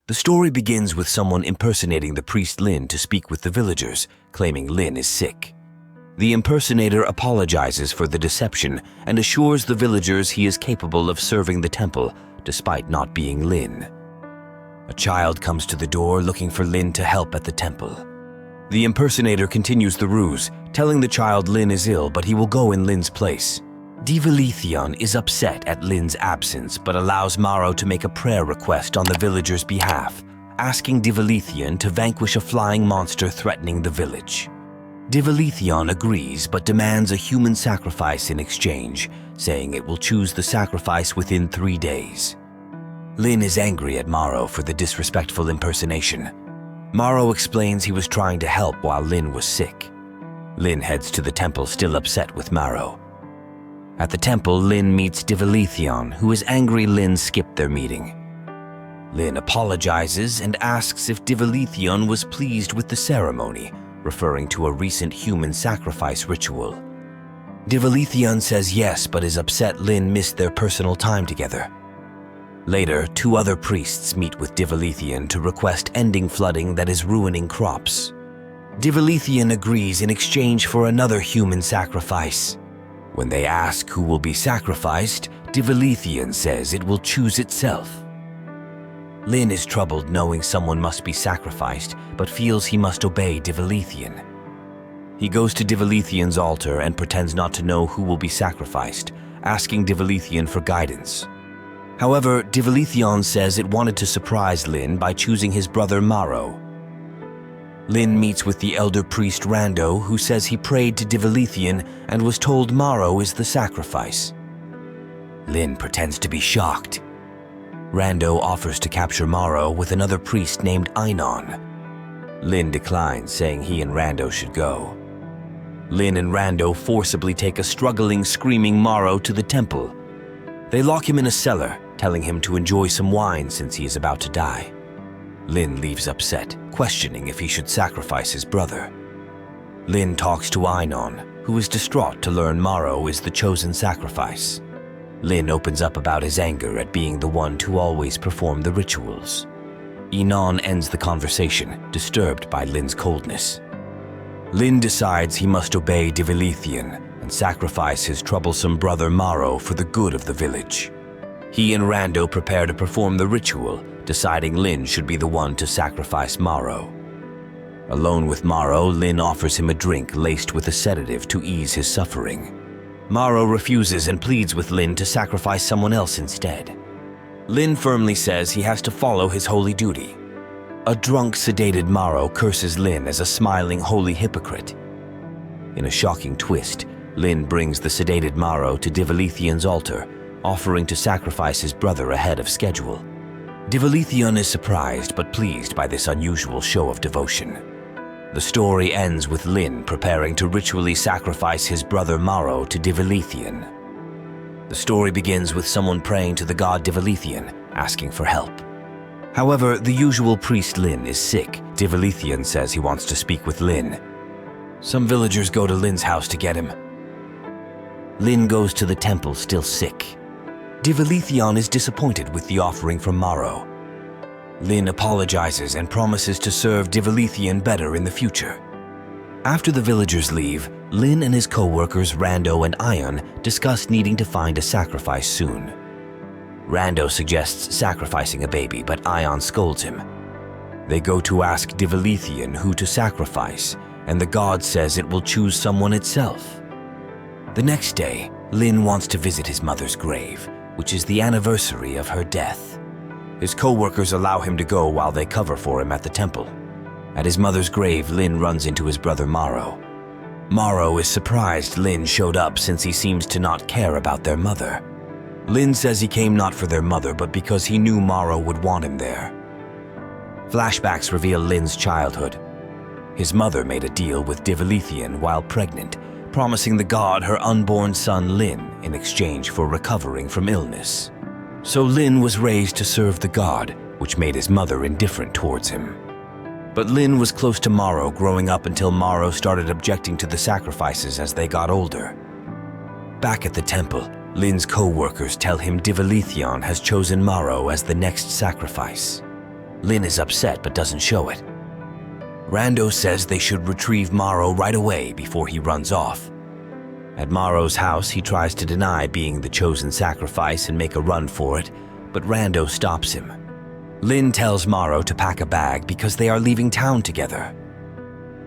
The story begins with someone impersonating the priest Lynn to speak with the villagers, claiming Lynn is sick. The impersonator apologizes for the deception and assures the villagers he is capable of serving the temple, despite not being Lynn. A child comes to the door looking for Lynn to help at the temple. The impersonator continues the ruse, telling the child Lynn is ill, but he will go in Lynn's place. Divilethion is upset at Lynn's absence, but allows Marrow to make a prayer request on the villagers' behalf, asking Divilethion to vanquish a flying monster threatening the village. Divilethion agrees, but demands a human sacrifice in exchange, saying it will choose the sacrifice within 3 days. Lynn is angry at Marrow for the disrespectful impersonation. Marrow explains he was trying to help while Lynn was sick. Lynn heads to the temple, still upset with Marrow. At the temple, Lynn meets Divilethion, who is angry Lynn skipped their meeting. Lynn apologizes and asks if Divilethion was pleased with the ceremony, referring to a recent human sacrifice ritual. Divilethion says yes, but is upset Lynn missed their personal time together. Later, 2 other priests meet with Divilethion to request ending flooding that is ruining crops. Divilethion agrees in exchange for another human sacrifice. When they ask who will be sacrificed, Divilethion says it will choose itself. Lynn is troubled knowing someone must be sacrificed, but feels he must obey Divilethion. He goes to Divilethion's altar and pretends not to know who will be sacrificed, asking Divilethion for guidance. However, Divilethion says it wanted to surprise Lynn by choosing his brother Marrow. Lynn meets with the elder priest Rando, who says he prayed to Divilethion and was told Marrow is the sacrifice. Lynn pretends to be shocked. Rando offers to capture Marrow with another priest named Einon. Lynn declines, saying he and Rando should go. Lynn and Rando forcibly take a struggling, screaming Marrow to the temple. They lock him in a cellar, telling him to enjoy some wine since he is about to die. Lynn leaves upset, questioning if he should sacrifice his brother. Lynn talks to Einon, who is distraught to learn Marrow is the chosen sacrifice. Lynn opens up about his anger at being the one to always perform the rituals. Einon ends the conversation, disturbed by Lynn's coldness. Lynn decides he must obey Divilethion and sacrifice his troublesome brother Marrow for the good of the village. He and Rando prepare to perform the ritual, deciding Lynn should be the one to sacrifice Marrow. Alone with Marrow, Lynn offers him a drink laced with a sedative to ease his suffering. Marrow refuses and pleads with Lynn to sacrifice someone else instead. Lynn firmly says he has to follow his holy duty. A drunk, sedated Marrow curses Lynn as a smiling, holy hypocrite. In a shocking twist, Lynn brings the sedated Marrow to Divilethion's altar, offering to sacrifice his brother ahead of schedule. Divilethion is surprised but pleased by this unusual show of devotion. The story ends with Lynn preparing to ritually sacrifice his brother Marrow to Divilethion. The story begins with someone praying to the god Divilethion, asking for help. However, the usual priest Lynn is sick. Divilethion says he wants to speak with Lynn. Some villagers go to Lynn's house to get him. Lynn goes to the temple still sick. Divilethion is disappointed with the offering from Marrow. Lynn apologizes and promises to serve Divilethion better in the future. After the villagers leave, Lynn and his co-workers Rando and Ion discuss needing to find a sacrifice soon. Rando suggests sacrificing a baby, but Ion scolds him. They go to ask Divilethion who to sacrifice, and the god says it will choose someone itself. The next day, Lynn wants to visit his mother's grave, which is the anniversary of her death. His co-workers allow him to go while they cover for him at the temple. At his mother's grave, Lynn runs into his brother Marrow. Marrow is surprised Lynn showed up since he seems to not care about their mother. Lynn says he came not for their mother, but because he knew Marrow would want him there. Flashbacks reveal Lynn's childhood. His mother made a deal with Divilethion while pregnant, promising the god her unborn son Lynn in exchange for recovering from illness. So Lynn was raised to serve the god, which made his mother indifferent towards him. But Lynn was close to Marrow growing up until Marrow started objecting to the sacrifices as they got older. Back at the temple, Lynn's co-workers tell him Divilethion has chosen Marrow as the next sacrifice. Lynn is upset but doesn't show it. Rando says they should retrieve Marrow right away before he runs off. At Marrow's house, he tries to deny being the chosen sacrifice and make a run for it, but Rando stops him. Lynn tells Marrow to pack a bag because they are leaving town together.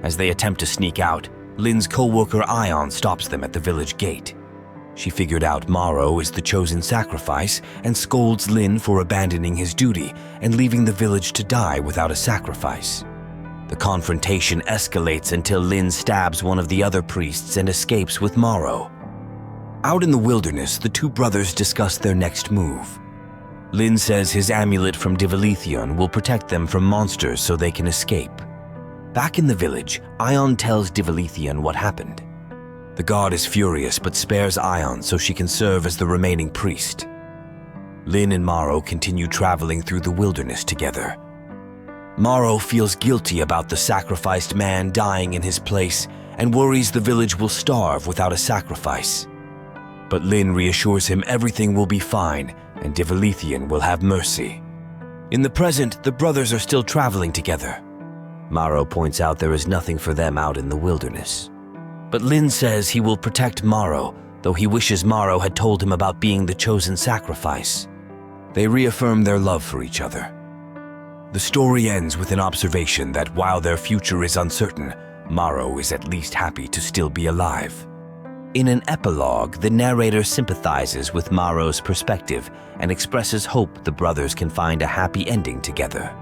As they attempt to sneak out, Lynn's co-worker Ion stops them at the village gate. She figured out Marrow is the chosen sacrifice and scolds Lynn for abandoning his duty and leaving the village to die without a sacrifice. The confrontation escalates until Lynn stabs one of the other priests and escapes with Marrow. Out in the wilderness, the two brothers discuss their next move. Lynn says his amulet from Divilethion will protect them from monsters so they can escape. Back in the village, Ion tells Divilethion what happened. The god is furious but spares Ion so she can serve as the remaining priest. Lynn and Marrow continue traveling through the wilderness together. Marrow feels guilty about the sacrificed man dying in his place and worries the village will starve without a sacrifice. But Lynn reassures him everything will be fine and Divilethion will have mercy. In the present, the brothers are still traveling together. Marrow points out there is nothing for them out in the wilderness. But Lynn says he will protect Marrow, though he wishes Marrow had told him about being the chosen sacrifice. They reaffirm their love for each other. The story ends with an observation that while their future is uncertain, Marrow is at least happy to still be alive. In an epilogue, the narrator sympathizes with Marrow's perspective and expresses hope the brothers can find a happy ending together.